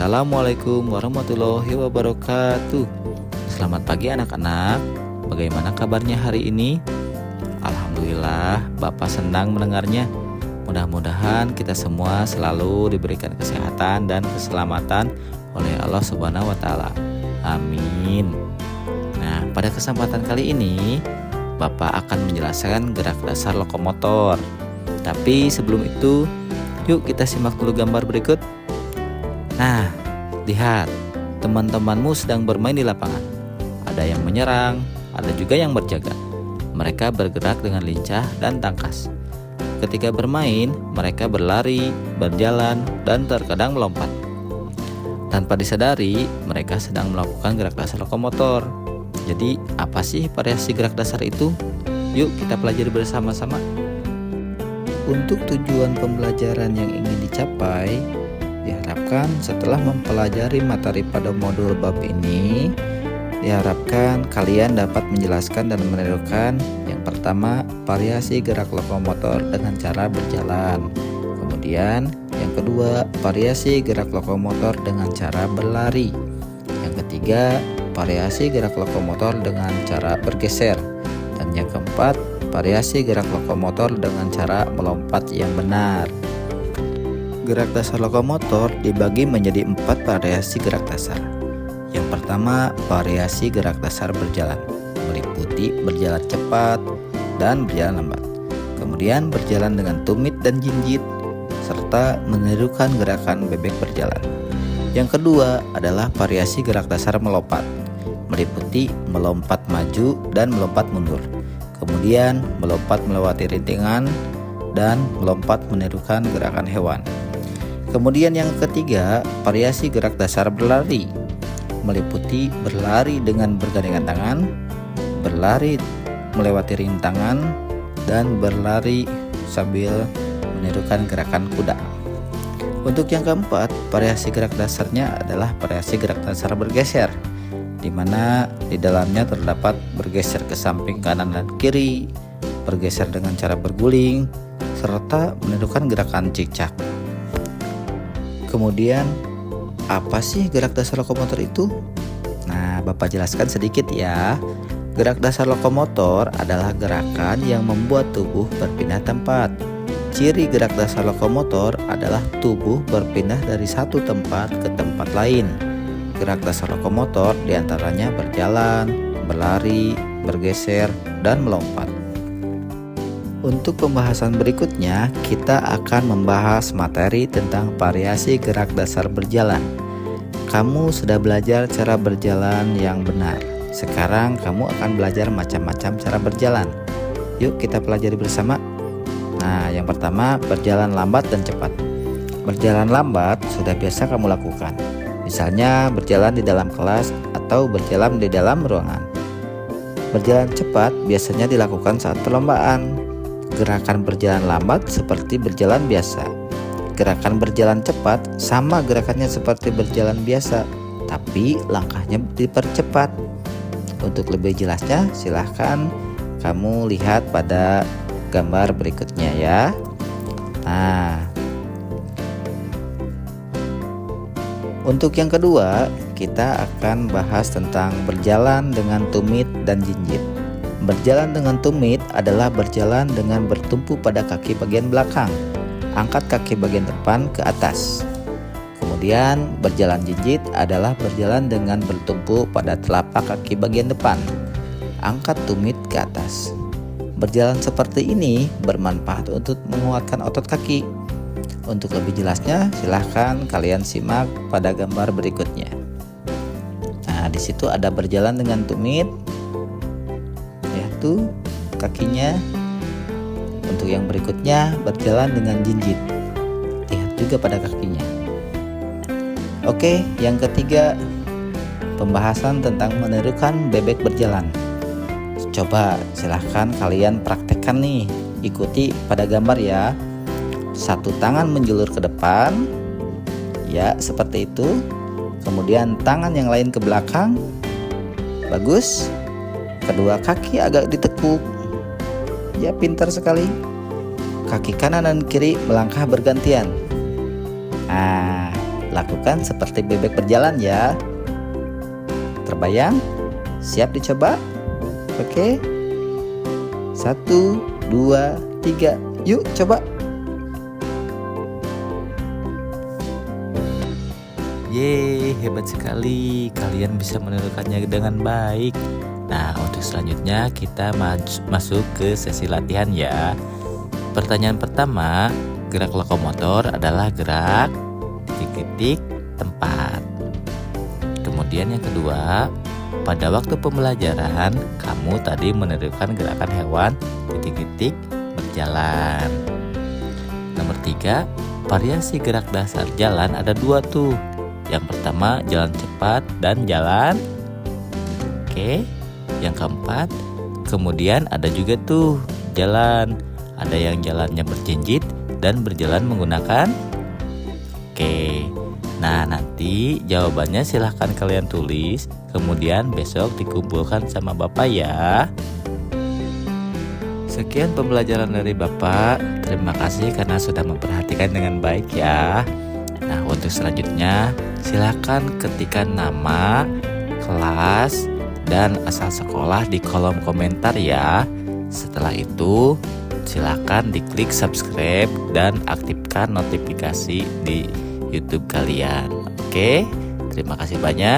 Assalamualaikum warahmatullahi wabarakatuh. Selamat pagi anak-anak. Bagaimana kabarnya hari ini? Alhamdulillah, Bapak senang mendengarnya. Mudah-mudahan kita semua selalu diberikan kesehatan dan keselamatan oleh Allah Subhanahu wa taala. Amin. Nah, pada kesempatan kali ini Bapak akan menjelaskan gerak dasar lokomotor. Tapi sebelum itu, yuk kita simak dulu gambar berikut. Nah, lihat, teman-temanmu sedang bermain di lapangan. Ada yang menyerang, ada juga yang berjaga. Mereka bergerak dengan lincah dan tangkas. Ketika bermain, mereka berlari, berjalan, dan terkadang melompat. Tanpa disadari, mereka sedang melakukan gerak dasar lokomotor. Jadi, apa sih variasi gerak dasar itu? Yuk kita pelajari bersama-sama. Untuk tujuan pembelajaran yang ingin dicapai, diharapkan setelah mempelajari materi pada modul bab ini, diharapkan kalian dapat menjelaskan dan menirukan yang pertama, variasi gerak lokomotor dengan cara berjalan. Kemudian, yang kedua, variasi gerak lokomotor dengan cara berlari. Yang ketiga, variasi gerak lokomotor dengan cara bergeser. Dan yang keempat, variasi gerak lokomotor dengan cara melompat yang benar. Gerak dasar lokomotor dibagi menjadi 4 variasi gerak dasar. Yang pertama, variasi gerak dasar berjalan, meliputi berjalan cepat dan berjalan lambat. Kemudian berjalan dengan tumit dan jinjit, serta menirukan gerakan bebek berjalan. Yang kedua adalah variasi gerak dasar melompat, meliputi melompat maju dan melompat mundur. Kemudian melompat melewati rintangan dan melompat menirukan gerakan hewan. Kemudian yang ketiga, variasi gerak dasar berlari, meliputi berlari dengan bergandengan tangan, berlari melewati rintangan, dan berlari sambil menirukan gerakan kuda. Untuk yang keempat, variasi gerak dasarnya adalah variasi gerak dasar bergeser, di mana di dalamnya terdapat bergeser ke samping kanan dan kiri, bergeser dengan cara berguling, serta menirukan gerakan cicak. Kemudian, apa sih gerak dasar lokomotor itu? Nah, Bapak jelaskan sedikit ya. Gerak dasar lokomotor adalah gerakan yang membuat tubuh berpindah tempat. Ciri gerak dasar lokomotor adalah tubuh berpindah dari satu tempat ke tempat lain. Gerak dasar lokomotor diantaranya berjalan, berlari, bergeser, dan melompat. Untuk pembahasan berikutnya, kita akan membahas materi tentang variasi gerak dasar berjalan. Kamu sudah belajar cara berjalan yang benar. Sekarang kamu akan belajar macam-macam cara berjalan. Yuk kita pelajari bersama. Nah, yang pertama, berjalan lambat dan cepat. Berjalan lambat sudah biasa kamu lakukan. Misalnya berjalan di dalam kelas atau berjalan di dalam ruangan. Berjalan cepat biasanya dilakukan saat perlombaan. Gerakan berjalan lambat seperti berjalan biasa. Gerakan berjalan cepat sama gerakannya seperti berjalan biasa, tapi langkahnya dipercepat. Untuk lebih jelasnya, silahkan kamu lihat pada gambar berikutnya ya. Nah, untuk yang kedua, kita akan bahas tentang berjalan dengan tumit dan jinjit. Berjalan dengan tumit adalah berjalan dengan bertumpu pada kaki bagian belakang. Angkat kaki bagian depan ke atas. Kemudian berjalan jinjit adalah berjalan dengan bertumpu pada telapak kaki bagian depan. Angkat tumit ke atas. Berjalan seperti ini bermanfaat untuk menguatkan otot kaki. Untuk lebih jelasnya, silahkan kalian simak pada gambar berikutnya. Nah, di situ ada berjalan dengan tumit. Tuh kakinya. Untuk yang berikutnya berjalan dengan jinjit. Lihat juga pada kakinya. Oke, yang ketiga, pembahasan tentang menirukan bebek berjalan. Coba silahkan kalian praktekkan nih. Ikuti pada gambar ya. Satu tangan menjulur ke depan, ya seperti itu. Kemudian tangan yang lain ke belakang. Bagus. Kedua kaki agak ditekuk. Ya, pintar sekali. Kaki kanan dan kiri melangkah bergantian. Nah, lakukan seperti bebek berjalan ya. Terbayang? Siap dicoba? Oke. 1, 2, 3. Yuk coba. Yeay, hebat sekali. Kalian bisa menirukannya dengan baik. Nah, untuk selanjutnya kita masuk ke sesi latihan ya. Pertanyaan pertama, gerak lokomotor adalah gerak titik-titik tempat. Kemudian yang kedua, pada waktu pembelajaran kamu tadi menirukan gerakan hewan titik-titik berjalan. Nomor 3, variasi gerak dasar jalan ada 2 tuh. Yang pertama jalan cepat dan jalan. Oke. Yang keempat, kemudian ada juga tuh jalan. Ada yang jalannya berjinjit dan berjalan menggunakan. Oke. Nah, nanti jawabannya silahkan kalian tulis. Kemudian besok dikumpulkan sama Bapak ya. Sekian pembelajaran dari Bapak. Terima kasih karena sudah memperhatikan dengan baik ya. Nah, untuk selanjutnya silahkan ketikkan nama, kelas, dan asal sekolah di kolom komentar ya. Setelah itu silakan diklik subscribe dan aktifkan notifikasi di YouTube kalian. Oke, terima kasih banyak.